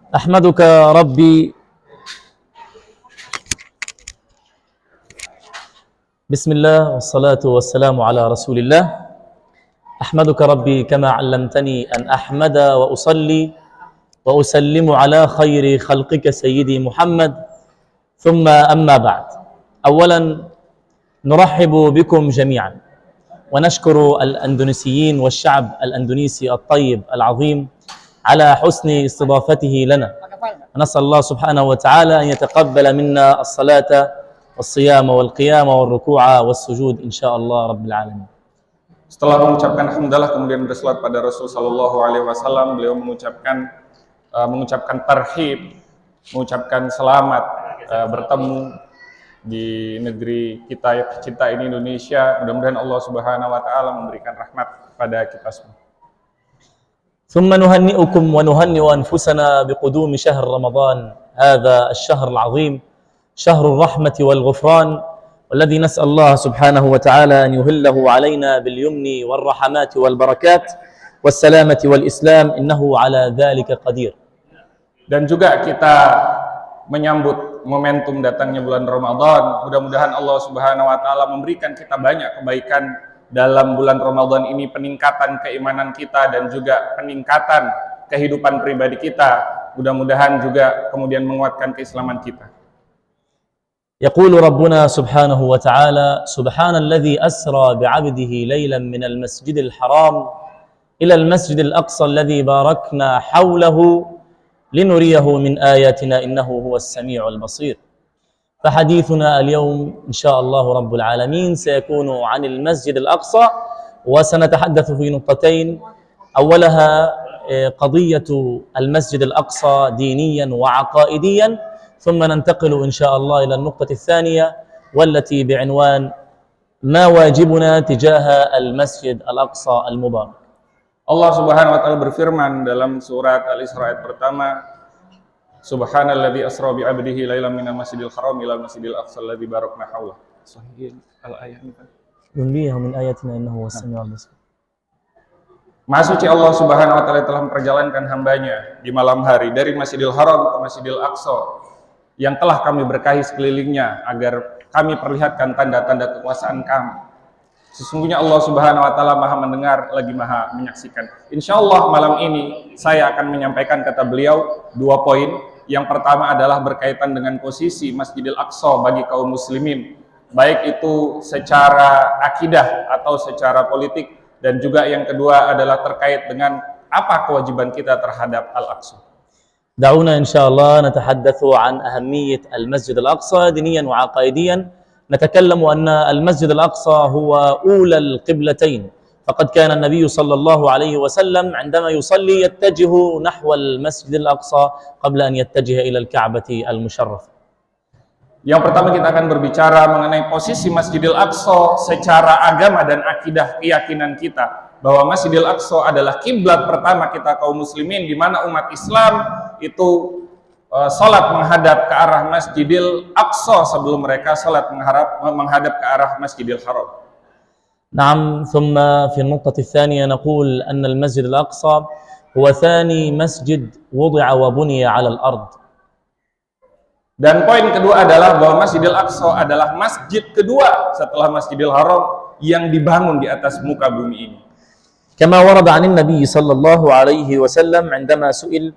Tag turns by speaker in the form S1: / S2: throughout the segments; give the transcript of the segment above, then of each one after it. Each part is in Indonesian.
S1: أحمدك ربي بسم الله والصلاة والسلام على رسول الله. أحمدك ربي كما علمتني أن أحمد وأصلي وأسلم على خير خلقك سيدي محمد. ثم أما بعد، أولا نرحب بكم جميعا ونشكر الأندونيسيين والشعب الأندونيسي الطيب العظيم على حسن استضافته لنا. نسأل الله سبحانه وتعالى أن يتقبل منا الصلاة والصيام والقيام والركوع والسجود إن شاء الله رب العالمين.
S2: Setelah mengucapkan hamdalah kemudian berselawat pada Rasul sallallahu alaihi wasallam, beliau mengucapkan tarhib, mengucapkan selamat bertemu di negeri kita yang tercinta ini Indonesia. Mudah-mudahan Allah Subhanahu wa taala memberikan rahmat pada kita semua.
S1: ثم نهنئكم ونهنئ أنفسنا بقدوم شهر رمضان، هذا الشهر العظيم، شهر الرحمة والغفران، والذي نسأل الله سبحانه وتعالى أن يهله علينا باليمن والرحمات والبركات والسلامة والإسلام، إنه على ذلك قدير.
S2: Dan juga kita menyambut momentum datangnya bulan Ramadan. Mudah-mudahan Allah Subhanahu wa taala memberikan kita banyak kebaikan dalam bulan Ramadan ini, peningkatan keimanan kita dan juga peningkatan kehidupan pribadi kita. Mudah-mudahan juga kemudian menguatkan keislaman kita.
S1: يقول ربنا سبحانه وتعالى: سبحان الذي أسرى بعبده ليلا من المسجد الحرام إلى المسجد الأقصى الذي باركنا حوله لنريه من آياتنا إنه هو السميع البصير. فحديثنا اليوم إن شاء الله رب العالمين سيكون عن المسجد الأقصى، وسنتحدث في نقطتين. أولها قضية المسجد الأقصى دينيا وعقائديا، ثم ننتقل إن شاء الله إلى النقطة الثانية والتي بعنوان ما واجبنا تجاه المسجد الأقصى المبارك.
S2: Allah Subhanahu wa taala berfirman dalam surat Al-Isra ayat pertama, Subhanalladzi asra bi 'abdihi lailan minal masjidil haram ilal masjidil aqsa alladzi barakna haulahu. Sahih al-ayat ini.
S1: نريه من آياتنا إنه هو السميع البصير.
S2: Maha suci Allah Subhanahu wa taala telah memperjalankan hambanya di malam hari dari Masjidil Haram ke Masjidil Aqsa yang telah kami berkahi sekelilingnya agar kami perlihatkan tanda-tanda kekuasaan kami. Sesungguhnya Allah Subhanahu wa taala Maha mendengar lagi Maha menyaksikan. Insyaallah malam ini saya akan menyampaikan kata beliau 2 poin. Yang pertama adalah berkaitan dengan posisi Masjidil Aqsa bagi kaum muslimin, baik itu secara akidah atau secara politik, dan juga yang kedua adalah terkait dengan apa kewajiban kita terhadap Al-Aqsa.
S1: دعونا إن شاء الله نتحدث عن أهمية المسجد الأقصى دينيا وعقائديا. نتكلم أن المسجد الأقصى هو أولى القبلتين، فقد كان النبي صلى الله عليه وسلم عندما يصلي يتجه نحو المسجد الأقصى قبل أن يتجه إلى الكعبة المشرفة.
S2: Yang pertama kita akan berbicara mengenai posisi Masjidil Aqsa secara agama dan akidah keyakinan kita, bahwa Masjidil Aqsa adalah kiblat pertama kita kaum muslimin, di mana umat Islam itu salat menghadap ke arah Masjidil Aqsa sebelum mereka salat menghadap ke arah Masjidil Haram.
S1: نعم. ثم في النقطة الثانية نقول أن المسجد الأقصى هو ثاني مسجد وضع وبني على الأرض.
S2: Dan poin kedua adalah bahwa Masjidil Aqsa adalah masjid kedua setelah Masjidil Haram yang dibangun di atas muka bumi ini.
S1: كما ورد عن النبي صلى الله عليه وسلم عندما سئل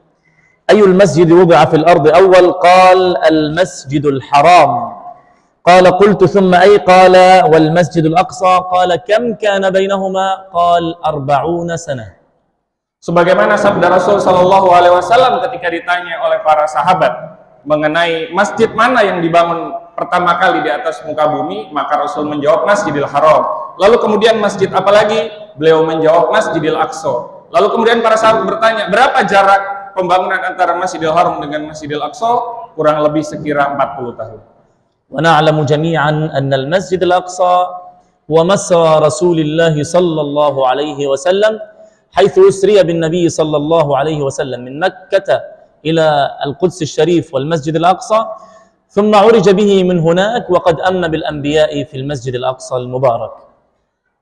S1: أي المسجد وضع في الأرض أول قال المسجد الحرام. قال قلت ثم أي؟ قال والمسجد الأقصى. قال كم كان بينهما؟ قال 40 سنة.
S2: Sebagaimana sabda Rasul sallallahu alaihi wasallam ketika ditanya oleh para sahabat mengenai masjid mana yang dibangun pertama kali di atas muka bumi, maka Rasul menjawab Masjidil Haram. Lalu kemudian masjid apa lagi? Beliau menjawab Masjidil Aqsa. Lalu kemudian para sahabat bertanya, berapa jarak pembangunan antara Masjidil Haram dengan Masjidil Aqsa? Kurang lebih sekira 40 tahun.
S1: ونعلم جميعا أن المسجد الأقصى هو مسرى رسول الله صلى الله عليه وسلم حيث أسري بالنبي صلى الله عليه وسلم من مكة إلى القدس الشريف والمسجد الأقصى، ثم عرج به من هناك وقد أمن بالأنبياء في المسجد الأقصى المبارك.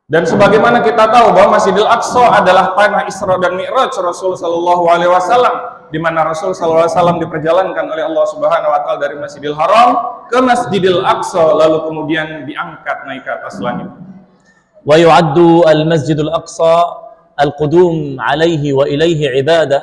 S2: Dan sebagaimana kita tahu bahwa Masjidil Aqsa adalah tanah Isra dan Mi'raj Rasul sallallahu alaihi wasallam, di mana Rasul SAW diperjalankan oleh Allah Subhanahu wa taala dari Masjidil Haram ke Masjidil Aqsa, lalu kemudian diangkat naik ke atas langit.
S1: ويعد المسجد الأقصى القدوم عليه وإليه عبادة،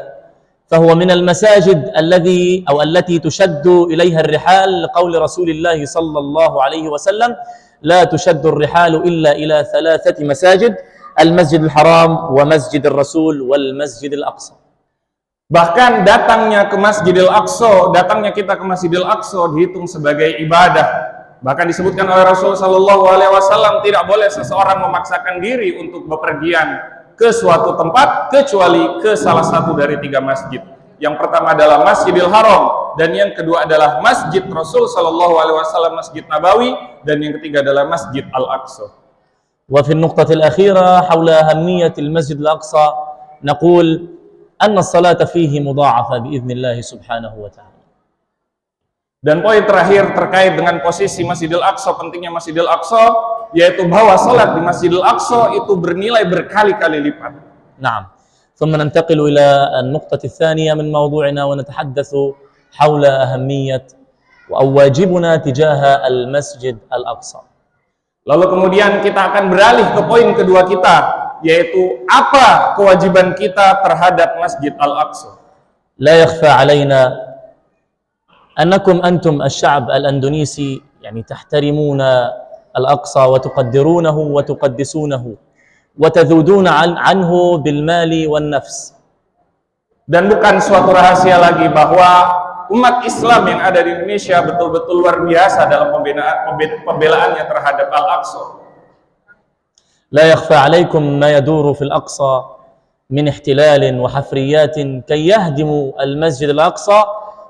S1: فهو من المساجد التي تشد إليها الرحال، لقول رسول الله صلى الله عليه وسلم: لا تشد الرحال إلا إلى 3 مساجد، المسجد الحرام ومسجد الرسول والمسجد الأقصى.
S2: Bahkan datangnya ke Masjidil Aqsa, datangnya kita ke Masjidil Aqsa dihitung sebagai ibadah. Bahkan disebutkan oleh Rasul Shallallahu Alaihi Wasallam, tidak boleh seseorang memaksakan diri untuk bepergian ke suatu tempat kecuali ke salah satu dari 3 masjid. Yang pertama adalah Masjidil Haram, dan yang kedua adalah Masjid Rasul Shallallahu Alaihi Wasallam, Masjid Nabawi, dan yang ketiga adalah Masjid Al-Aqsa.
S1: وفي النقطة الأخيرة حول أهمية المسجد الأقصى نقول أن الصلاة فيه مضاعفة بإذن الله سبحانه وتعالى.
S2: Dan poin terakhir terkait dengan posisi Masjidil Aqsa, pentingnya Masjidil Aqsa, yaitu bahwa salat di Masjidil Aqsa itu bernilai berkali-kali lipat.
S1: نعم. ثم ننتقل إلى النقطة الثانية من موضوعنا ونتحدث حول أهمية أو واجبنا تجاه المسجد الأقصى.
S2: Lalu kemudian kita akan beralih ke poin kedua kita, yaitu apa kewajiban kita terhadap Masjid Al-Aqsa.
S1: لا يخفى علينا أنكم أنتم الشعب الأندونيسي يعني تحترمون الأقصى وتقدرونه وتقدسونه وتذودون عنه بالمال والنفس.
S2: Dan bukan suatu rahasia lagi bahwa umat Islam yang ada di Indonesia betul-betul luar biasa dalam pembelaannya terhadap Al-Aqsa.
S1: لا يخفى عليكم ما يدور في الأقصى من احتلال وحفريات كي يهدموا المسجد الأقصى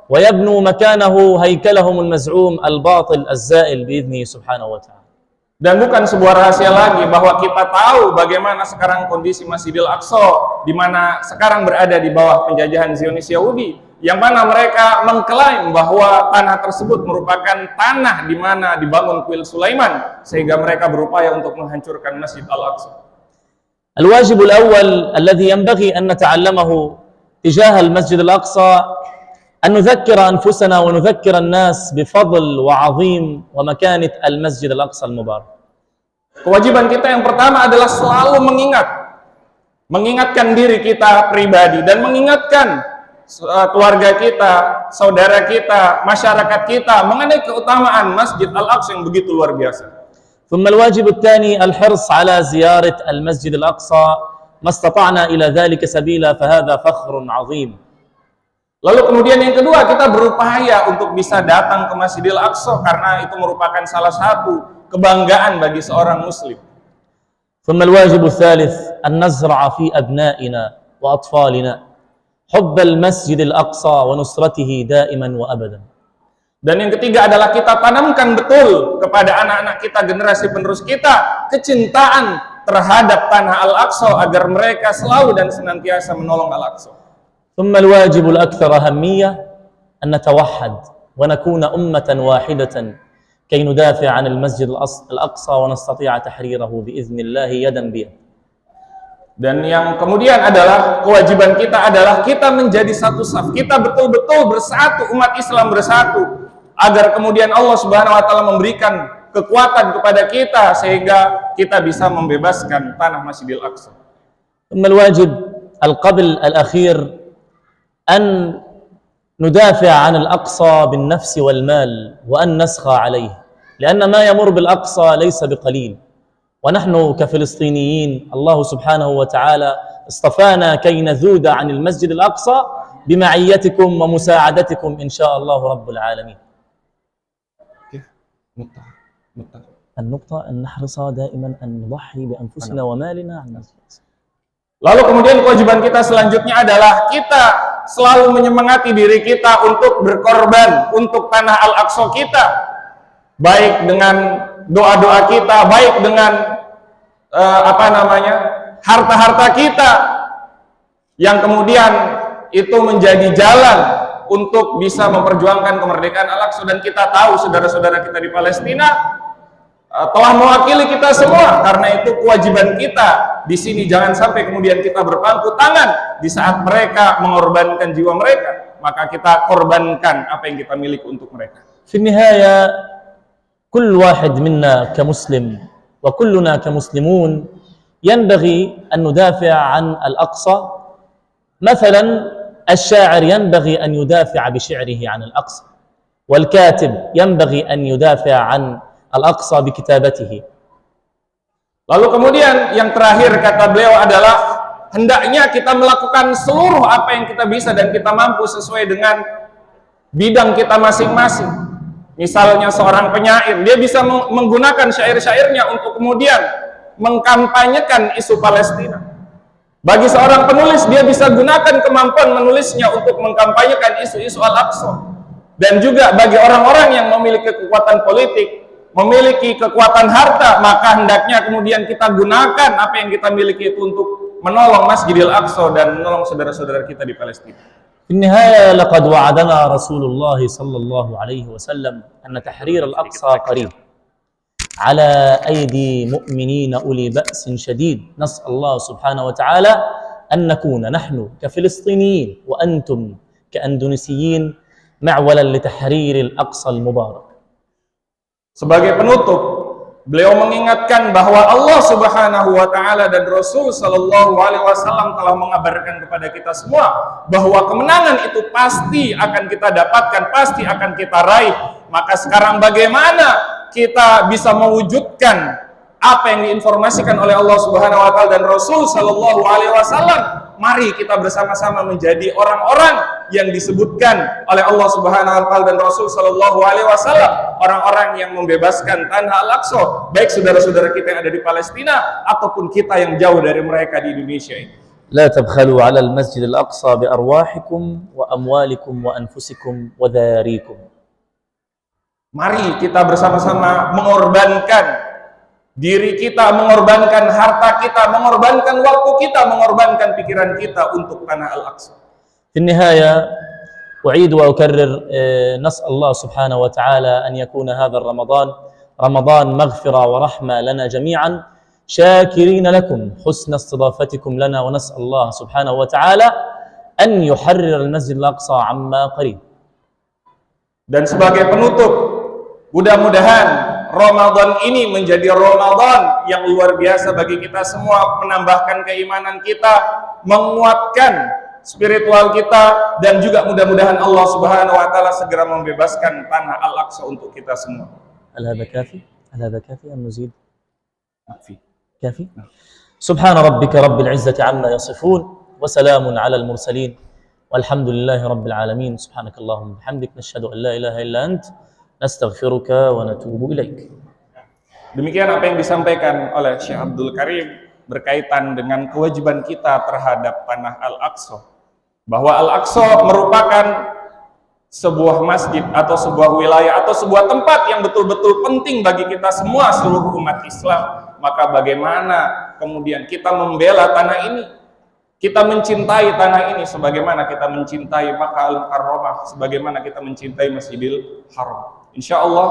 S1: ويبنوا مكانه هيكلهم المزعوم الباطل الزائل بإذنه سبحانه وتعالى.
S2: Dan bukan sebuah rahasia lagi bahwa kita tahu bagaimana sekarang kondisi Masjidil Aqsa, di mana sekarang berada di bawah penjajahan Zionis Yahudi, yang mana mereka mengklaim bahwa tanah tersebut merupakan tanah di mana dibangun kuil Sulaiman, sehingga mereka berupaya untuk menghancurkan Masjid Al-Aqsa.
S1: الواجب الأول الذي ينبغي أن نتعلمه تجاه المسجد الأقصى أن نذكر أنفسنا ونذكر الناس بفضل وعظيم ومكانة المسجد الأقصى المبارك.
S2: Kewajiban kita yang pertama adalah selalu mengingatkan diri kita pribadi dan mengingatkan keluarga kita, saudara kita, masyarakat kita mengenai keutamaan Masjid Al-Aqsa yang begitu luar biasa.
S1: ثم الواجب الثاني الحرص على زيارة المسجد الأقصى ما استطعنا إلى ذلك سبيلا فهذا فخر عظيم.
S2: Lalu kemudian yang kedua, kita berupaya untuk bisa datang ke Masjidil Aqsa karena itu merupakan salah satu kebanggaan bagi seorang muslim.
S1: ثم الواجب الثالث أن نزرع في أبنائنا وأطفالنا حب المسجد الأقصى ونصرته دائما وأبدا.
S2: Dan yang ketiga adalah kita tanamkan betul kepada anak-anak kita, generasi penerus kita, kecintaan terhadap tanah Al-Aqsa agar mereka selalu dan senantiasa menolong Al-Aqsa.
S1: ثم الواجب الأكثر أهمية أن نتوحد ونكون أمة واحدة كي ندافع عن المسجد الأقصى ونستطيع تحريره بإذن الله يدا بيد.
S2: Dan yang kemudian adalah kewajiban kita adalah kita menjadi satu saf, kita betul-betul bersatu, umat Islam bersatu, agar kemudian Allah Subhanahu wa taala memberikan kekuatan kepada kita sehingga kita bisa membebaskan tanah Masjidil Aqsa.
S1: ثم الواجب القبل الأخير أن ندافع عن الأقصى بالنفس والمال وأن نسخى عليه، لأن ما يمر بالأقصى ليس بقليل، ونحن كفلسطينيين الله سبحانه وتعالى اصطفانا كي نذود عن المسجد الأقصى بمعيتكم ومساعدتكم إن شاء الله رب العالمين. النقطة أن نحرص دائما أن نضحي بأنفسنا ومالنا عن المسجد.
S2: Lalu kemudian kewajiban kita selanjutnya adalah kita selalu menyemangati diri kita untuk berkorban untuk tanah Al-Aqsa kita, baik dengan doa-doa kita, baik dengan harta-harta kita, yang kemudian itu menjadi jalan untuk bisa memperjuangkan kemerdekaan Al-Aqsa. Dan kita tahu saudara-saudara kita di Palestina telah mewakili kita semua. Karena itu kewajiban kita di sini jangan sampai kemudian kita berpangku tangan di saat mereka mengorbankan jiwa mereka, maka kita korbankan apa yang kita miliki untuk mereka.
S1: في النهاية كل واحد منا كمسلم وكلنا كمسلمون ينبغي أن ندافع عن الأقصى. مثلا الشاعر ينبغي أن يدافع بشعره عن الأقصى، والكاتب ينبغي أن يدافع عن الأقصى بكتابته.
S2: Lalu kemudian yang terakhir kata beliau adalah hendaknya kita melakukan seluruh apa yang kita bisa dan kita mampu sesuai dengan bidang kita masing-masing. Misalnya seorang penyair, dia bisa menggunakan syair-syairnya untuk kemudian mengkampanyekan isu Palestina. Bagi seorang penulis, dia bisa gunakan kemampuan menulisnya untuk mengkampanyekan isu-isu Al-Aqsa. Dan juga bagi orang-orang yang memiliki kekuatan politik, memiliki kekuatan harta, maka hendaknya kemudian kita gunakan apa yang kita miliki itu untuk menolong Masjidil Aqsa dan menolong saudara-saudara kita di Palestina.
S1: في النهاية لقد وعدنا رسول الله صلى الله عليه وسلم أن تحرير الأقصى قريب على أيدي مؤمنين أولي بأس شديد. نسأل الله سبحانه وتعالى أن نكون نحن كفلسطينيين وأنتم كأندونيسيين معولا لتحرير الأقصى المبارك.
S2: Sebagai penutup, beliau mengingatkan bahwa Allah Subhanahu wa taala dan Rasul sallallahu alaihi wasallam telah mengabarkan kepada kita semua bahwa kemenangan itu pasti akan kita dapatkan, pasti akan kita raih. Maka sekarang bagaimana kita bisa mewujudkan apa yang diinformasikan oleh Allah Subhanahu wa taala dan Rasul sallallahu alaihi wasallam? Mari kita bersama-sama menjadi orang-orang yang disebutkan oleh Allah Subhanahu wa taala dan Rasul sallallahu alaihi wasallam, orang-orang yang membebaskan tanah Al-Aqsa, baik saudara-saudara kita yang ada di Palestina ataupun kita yang jauh dari mereka di Indonesia ini.
S1: لا تبخلوا على المسجد الأقصى بأرواحكم وأموالكم وأنفسكم وذاريكم.
S2: Mari kita bersama-sama mengorbankan diri kita, mengorbankan harta kita, mengorbankan waktu kita, mengorbankan pikiran kita untuk tanah Al-Aqsa.
S1: في النهاية أعيد وأكرر نسأل الله سبحانه وتعالى أن يكون هذا رمضان مغفرة ورحمة لنا جميعا، شاكرين لكم حسن استضافتكم لنا، ونسأل الله سبحانه وتعالى أن يحرر المسجد الأقصى عما قريب.
S2: Dan sebagai penutup, mudah-mudahan Ramadan ini menjadi Ramadan yang luar biasa bagi kita semua, menambahkan keimanan kita, menguatkan spiritual kita, dan juga mudah-mudahan Allah Subhanahu wa taala segera membebaskan tanah Al-Aqsa untuk kita semua.
S1: هل هذا كافي؟ هل هذا كافي أم نزيد؟ كافي؟ سبحان ربك رب العزة عما يصفون وسلام على المرسلين والحمد لله رب العالمين. سبحانك اللهم وبحمدك نشهد أن لا إله إلا أنت نستغفرك ونتوب إليك.
S2: Demikian apa yang disampaikan oleh Syekh Abdul Karim berkaitan dengan kewajiban kita terhadap tanah Al-Aqsa. Bahwa Al-Aqsa merupakan sebuah masjid atau sebuah wilayah atau sebuah tempat yang betul-betul penting bagi kita semua, seluruh umat Islam. Maka bagaimana kemudian kita membela tanah ini, kita mencintai tanah ini sebagaimana kita mencintai Makkah Al-Mukarramah, sebagaimana kita mencintai Masjidil Haram. Insya Allah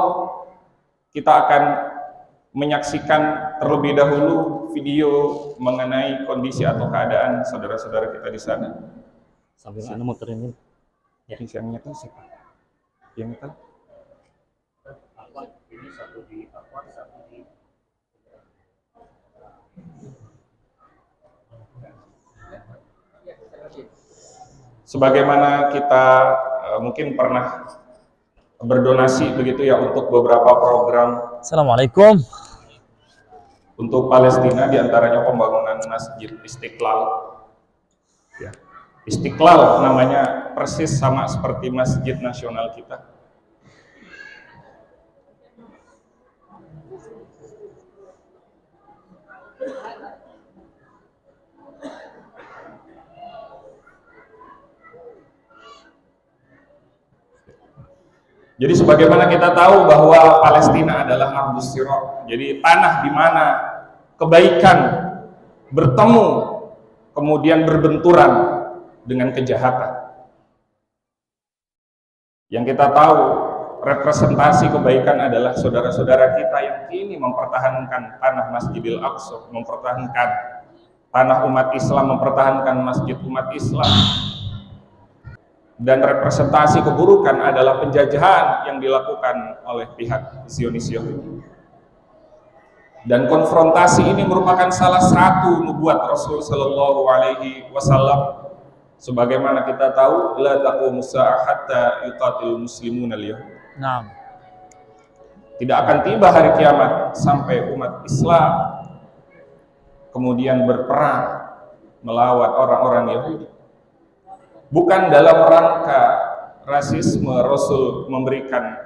S2: kita akan menyaksikan terlebih dahulu video mengenai kondisi atau keadaan saudara-saudara kita di sana.
S1: Sambil mana motorin ini?
S2: Ya. Yang nyetel siapa? Yang nyetel?
S3: Ini satu di Aquat, satu di
S2: sebagaimana kita mungkin pernah berdonasi begitu ya untuk beberapa program
S1: Assalamualaikum.
S2: untuk Palestina, diantaranya pembangunan Masjid Istiqlal. Ya. Istiqlal namanya persis sama seperti Masjid Nasional kita. Jadi sebagaimana kita tahu bahwa Palestina adalah ardhus sirat, jadi tanah di mana kebaikan bertemu kemudian berbenturan dengan kejahatan. Yang kita tahu representasi kebaikan adalah saudara-saudara kita yang kini mempertahankan tanah Masjidil Aqsa, mempertahankan tanah umat Islam, mempertahankan masjid umat Islam. Dan representasi keburukan adalah penjajahan yang dilakukan oleh pihak Zionis Yahudi. Dan konfrontasi ini merupakan salah satu nubuat Rasul Shallallahu Alaihi Wasallam. Sebagaimana kita tahu, la taqumu sa'ah hatta yuqatil muslimun al-yahud.
S1: Naam.
S2: Tidak akan tiba hari kiamat sampai umat Islam kemudian berperang melawan orang-orang Yahudi. Bukan dalam rangka rasisme Rasul memberikan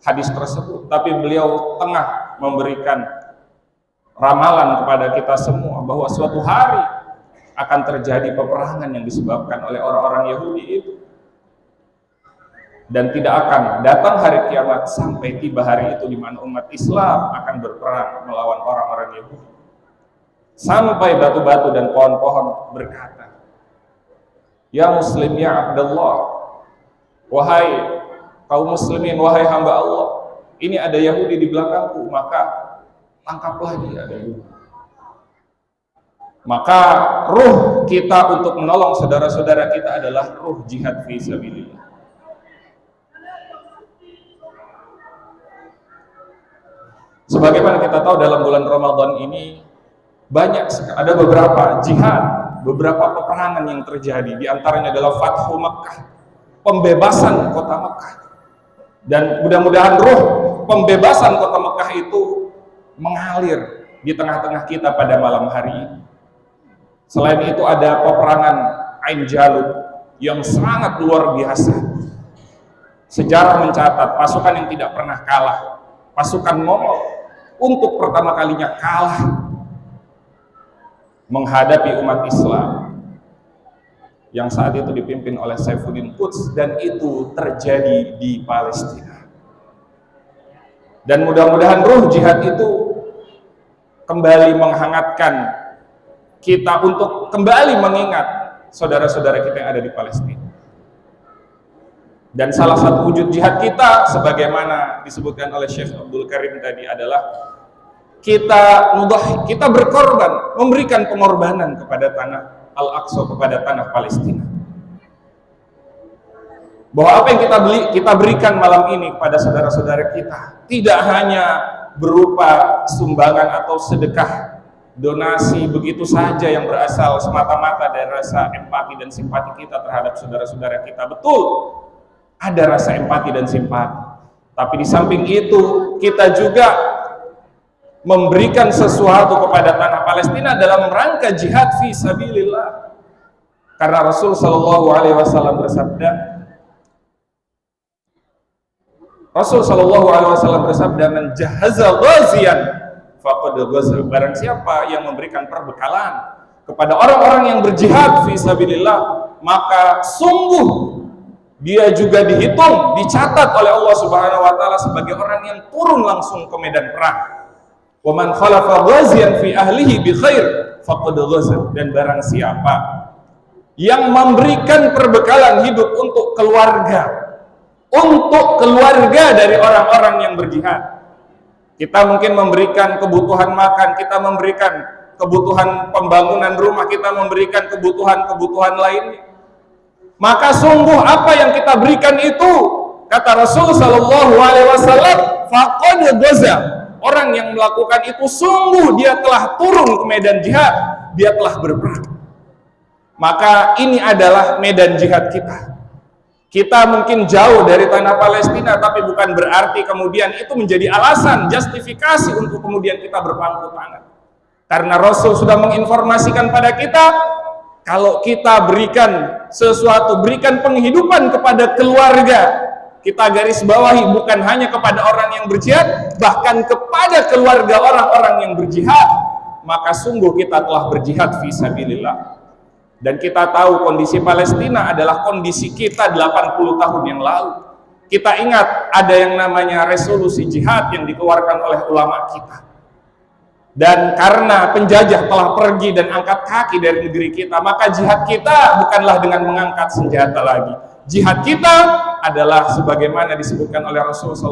S2: hadis tersebut, tapi beliau tengah memberikan ramalan kepada kita semua bahwa suatu hari akan terjadi peperangan yang disebabkan oleh orang-orang Yahudi itu, dan tidak akan datang hari kiamat sampai tiba hari itu di mana umat Islam akan berperang melawan orang-orang Yahudi, sampai batu-batu dan pohon-pohon berkata, ya muslim ya Abdullah, wahai kaum muslimin, wahai hamba Allah, ini ada Yahudi di belakangku, maka tangkaplah dia. Maka ruh kita untuk menolong saudara-saudara kita adalah ruh jihad fi sabilillah. Sebagaimana kita tahu dalam bulan Ramadan ini ada beberapa jihad, beberapa peperangan yang terjadi. Di antaranya adalah Fathu Makkah, pembebasan kota Makkah. Dan mudah-mudahan ruh pembebasan kota Makkah itu mengalir di tengah-tengah kita pada malam hari ini. Selain itu ada peperangan Ain Jalut yang sangat luar biasa. Sejarah mencatat pasukan yang tidak pernah kalah, pasukan Mongol untuk pertama kalinya kalah menghadapi umat Islam yang saat itu dipimpin oleh Saifuddin Quds, dan itu terjadi di Palestina. Dan mudah-mudahan ruh jihad itu kembali menghangatkan kita untuk kembali mengingat saudara-saudara kita yang ada di Palestina. Dan salah satu wujud jihad kita, sebagaimana disebutkan oleh Syekh Abdul Karim tadi, adalah kita berkorban, memberikan pengorbanan kepada tanah Al-Aqsa, kepada tanah Palestina. Bahwa apa yang kita berikan malam ini kepada saudara-saudara kita tidak hanya berupa sumbangan atau sedekah, donasi begitu saja yang berasal semata-mata dari rasa empati dan simpati kita terhadap saudara-saudara kita. Betul, ada rasa empati dan simpati, tapi di samping itu kita juga memberikan sesuatu kepada tanah Palestina dalam rangka jihad fi sabilillah. Karena Rasul Shallallahu Alaihi Wasallam bersabda, "Man jahaza ghaziyan faqad ghaza." Barang siapa yang memberikan perbekalan kepada orang-orang yang berjihad fi sabilillah, maka sungguh dia juga dihitung, dicatat oleh Allah Subhanahu wa taala sebagai orang yang turun langsung ke medan perang. Wa man khalafa ghaziyan fi ahlihi bi khair faqad ghaza. Dan barang siapa yang memberikan perbekalan hidup untuk keluarga dari orang-orang yang berjihad. Kita mungkin memberikan kebutuhan makan, kita memberikan kebutuhan pembangunan rumah, kita memberikan kebutuhan-kebutuhan lainnya. Maka sungguh apa yang kita berikan itu, kata Rasul Shallallahu Alaihi Wasallam, faqad ghaza. Orang yang melakukan itu sungguh dia telah turun ke medan jihad, dia telah berperang. Maka ini adalah medan jihad kita. Kita mungkin jauh dari tanah Palestina, tapi bukan berarti kemudian itu menjadi alasan, justifikasi untuk kemudian kita berpangku tangan. Karena Rasul sudah menginformasikan pada kita, kalau kita berikan sesuatu, berikan penghidupan kepada keluarga, kita garis bawahi bukan hanya kepada orang yang berjihad, bahkan kepada keluarga orang-orang yang berjihad, maka sungguh kita telah berjihad fi sabilillah. Dan kita tahu kondisi Palestina adalah kondisi kita 80 tahun yang lalu. Kita ingat ada yang namanya resolusi jihad yang dikeluarkan oleh ulama kita. Dan karena penjajah telah pergi dan angkat kaki dari negeri kita, maka jihad kita bukanlah dengan mengangkat senjata lagi. Jihad kita adalah sebagaimana disebutkan oleh Rasulullah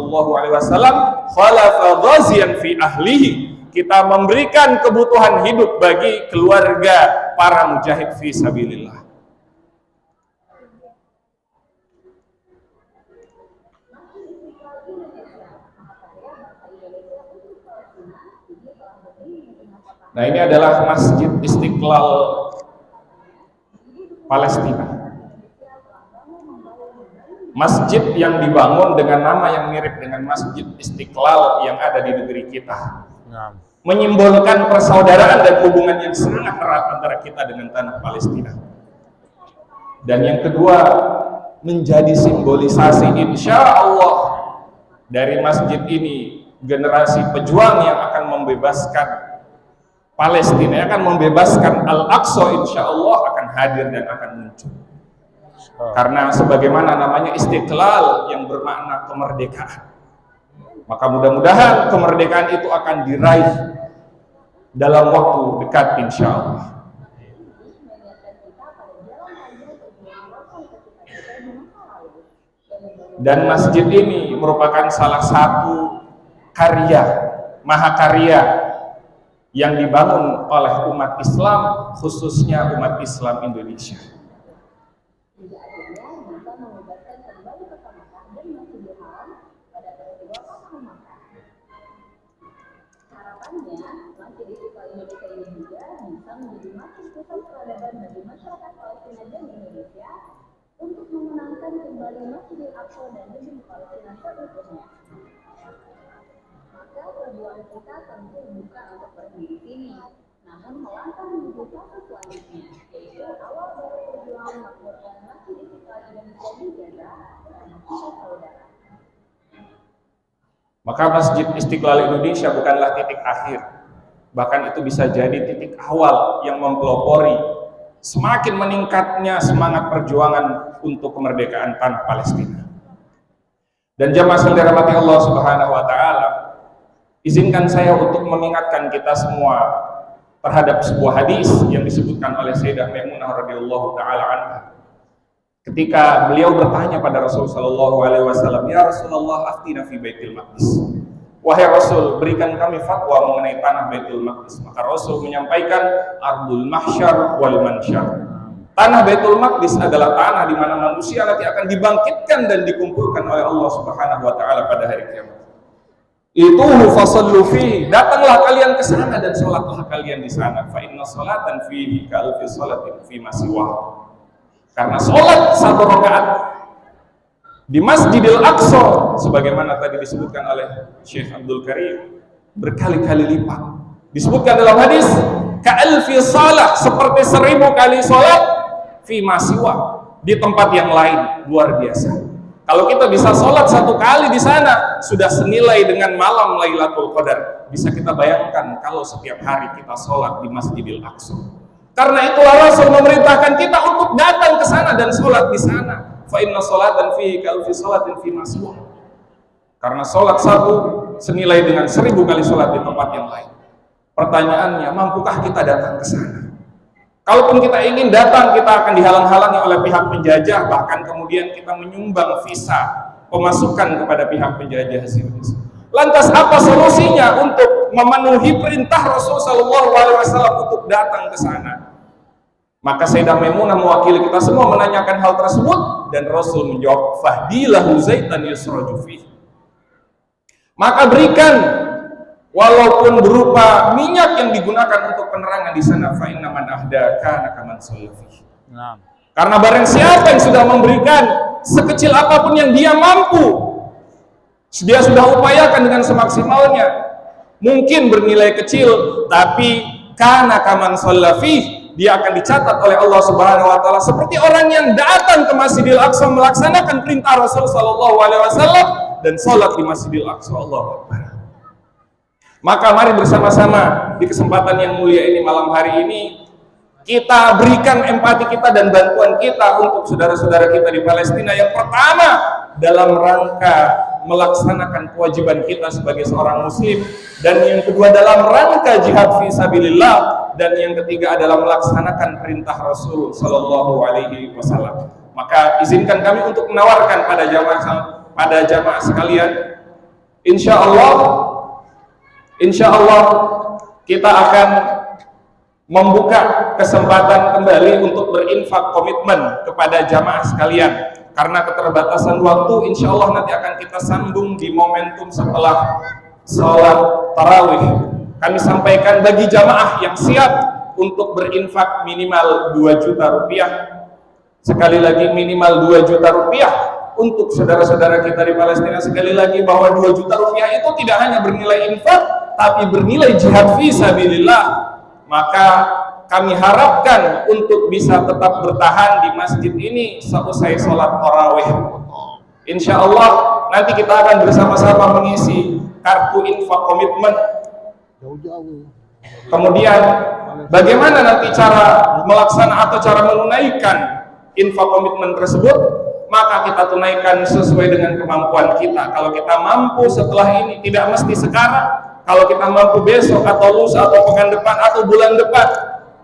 S2: SAW, khalafa ghaziyan fi ahlihi. Kita memberikan kebutuhan hidup bagi keluarga para mujahid fi sabilillah. Nah, ini adalah Masjid Istiqlal Palestina. Masjid yang dibangun dengan nama yang mirip dengan Masjid Istiqlal yang ada di negeri kita. Menyimbolkan persaudaraan dan hubungan yang sangat erat antara kita dengan tanah Palestina. Dan yang kedua, menjadi simbolisasi insya Allah dari masjid ini generasi pejuang yang akan membebaskan Palestina, yang akan membebaskan Al-Aqsa, insya Allah akan hadir dan akan muncul. Karena sebagaimana namanya Istiqlal yang bermakna kemerdekaan, maka mudah-mudahan kemerdekaan itu akan diraih dalam waktu dekat insya Allah. Dan masjid ini merupakan salah satu karya, mahakarya yang dibangun oleh umat Islam, khususnya umat Islam Indonesia.
S4: Harapannya, Masjid Istiqlal Indonesia ini juga bisa menjadi masjid pusat peradaban bagi masyarakat Palestina dan Indonesia untuk memenangkan kembali Masjidil Aqsa dan negeri Palestina seutuhnya. Maka perjuangan kita tentu bukan untuk berhenti di sini, namun melangkah menuju fase selanjutnya, yaitu awal dari perjuangan makmurkan Masjid Istiqlal Indonesia di Gaza bersama kita saudara.
S2: Maka Masjid Istiqlal Indonesia bukanlah titik akhir, bahkan itu bisa jadi titik awal yang mempelopori semakin meningkatnya semangat perjuangan untuk kemerdekaan tanah Palestina. Dan jamaah sekalian dirahmati Allah Subhanahu wa taala, izinkan saya untuk mengingatkan kita semua terhadap sebuah hadis yang disebutkan oleh Sayyidah Maimunah radhiyallahu taala anha. Ketika beliau bertanya pada Rasul sallallahu alaihi wasallam, "Ya Rasulullah, aftina fi Baitul Maqdis." Wahai Rasul, berikan kami fatwa mengenai tanah Baitul Maqdis. Maka Rasul menyampaikan, "Ardul mahsyar wal mansyar." Tanah Baitul Maqdis adalah tanah di mana manusia nanti akan dibangkitkan dan dikumpulkan oleh Allah Subhanahu wa taala pada hari kiamat. Itu fasallu fihi, datanglah kalian ke sana dan salatlah kalian di sana. Fa inna salatan fihi ka alfi salatin fi ma siwa. Karena sholat satu rakaat di Masjidil Aqsa, sebagaimana tadi disebutkan oleh Syekh Abdul Karim, berkali-kali lipat. Disebutkan dalam hadis, ka'alfi salah, seperti 1000 kali sholat, fi masiwa, di tempat yang lain, luar biasa. Kalau kita bisa sholat 1 kali di sana, sudah senilai dengan malam Lailatul Qadar. Bisa kita bayangkan kalau setiap hari kita sholat di Masjidil Aqsa. Karena itulah Rasul memerintahkan kita untuk datang ke sana dan sholat di sana. Fa inna sholatan fihi ka alfi sholatin fi maswa. Karena sholat satu senilai dengan 1000 kali sholat di tempat yang lain. Pertanyaannya, mampukah kita datang ke sana? Kalaupun kita ingin datang, kita akan dihalang-halangi oleh pihak penjajah, bahkan kemudian kita menyumbang visa pemasukan kepada pihak penjajah Zionis. Lantas apa solusinya untuk memenuhi perintah Rasul sallallahu alaihi wasallam untuk datang ke sana? Maka Sayyidah Maimunah mewakili kita semua menanyakan hal tersebut, dan Rasul menjawab, fahdilahu zaitan yusraju fihi. Maka berikan walaupun berupa minyak yang digunakan untuk penerangan di sana, fa inna man ahda kana kaman sallafi. Karena barang siapa yang sudah memberikan sekecil apapun yang dia mampu, dia sudah upayakan dengan semaksimalnya, mungkin bernilai kecil, tapi kana kaman sallafi, dia akan dicatat oleh Allah Subhanahu wa taala seperti orang yang datang ke Masjidil Aqsa melaksanakan perintah Rasul sallallahu alaihi wasallam dan salat di Masjidil Aqsa. Allahu Akbar. Maka mari bersama-sama di kesempatan yang mulia ini, malam hari ini, kita berikan empati kita dan bantuan kita untuk saudara-saudara kita di Palestina. Yang pertama, dalam rangka melaksanakan kewajiban kita sebagai seorang muslim, dan yang kedua dalam rangka jihad fi sabilillah, dan yang ketiga adalah melaksanakan perintah Rasul sallallahu alaihi wasallam. Maka izinkan kami untuk menawarkan pada jamaah sekalian, insya Allah kita akan membuka kesempatan kembali untuk berinfak komitmen kepada jamaah sekalian. Karena keterbatasan waktu, insya Allah nanti akan kita sambung di momentum setelah sholat tarawih. Kami sampaikan bagi jamaah yang siap untuk berinfak minimal 2 juta rupiah. Sekali lagi minimal 2 juta rupiah untuk saudara-saudara kita di Palestina. Sekali lagi bahwa 2 juta rupiah itu tidak hanya bernilai infak, tapi bernilai jihad fi sabilillah. Maka kami harapkan untuk bisa tetap bertahan di masjid ini seusai sholat tarawih. Insya Allah nanti kita akan bersama-sama mengisi kartu infak komitmen. Kemudian bagaimana nanti cara melaksanakan atau cara menunaikan infak komitmen tersebut? Maka kita tunaikan sesuai dengan kemampuan kita. Kalau kita mampu setelah ini, tidak mesti sekarang. Kalau kita mampu besok atau lusa atau pekan depan atau bulan depan,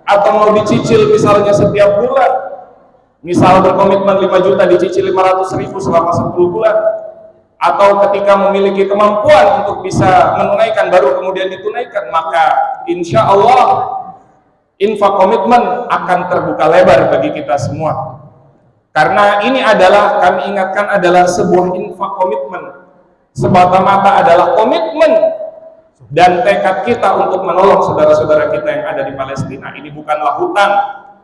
S2: atau mau dicicil misalnya setiap bulan, misal berkomitmen 5 juta dicicil 500.000 selama 10 bulan, atau ketika memiliki kemampuan untuk bisa menunaikan baru kemudian ditunaikan, maka insya Allah infak komitmen akan terbuka lebar bagi kita semua. Karena ini adalah, kami ingatkan, adalah sebuah infak komitmen, semata-mata adalah komitmen dan tekad kita untuk menolong saudara-saudara kita yang ada di Palestina. Ini bukanlah hutang.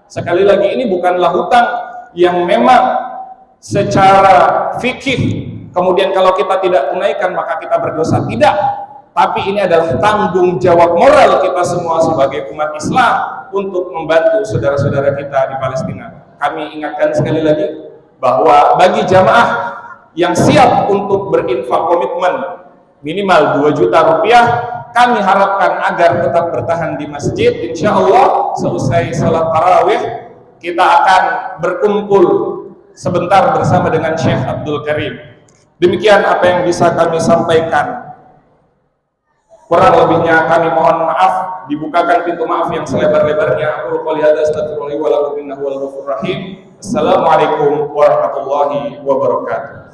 S2: Sekali lagi, ini bukanlah hutang yang memang secara fikih kemudian kalau kita tidak tunaikan maka kita berdosa. Tidak. Tapi ini adalah tanggung jawab moral kita semua sebagai umat Islam untuk membantu saudara-saudara kita di Palestina. Kami ingatkan sekali lagi bahwa bagi jamaah yang siap untuk berinfak komitmen minimal 2 juta rupiah, kami harapkan agar tetap bertahan di masjid. Insya Allah seusai salat tarawih kita akan berkumpul sebentar bersama dengan Syekh Abdul Karim. Demikian apa yang bisa kami sampaikan. Kurang lebihnya kami mohon maaf. Dibukakan pintu maaf yang selebar-lebarnya. Aku qouli hadza astaghfirullah wa lakum innahu wal ghafurur rahim. Assalamualaikum warahmatullahi wabarakatuh.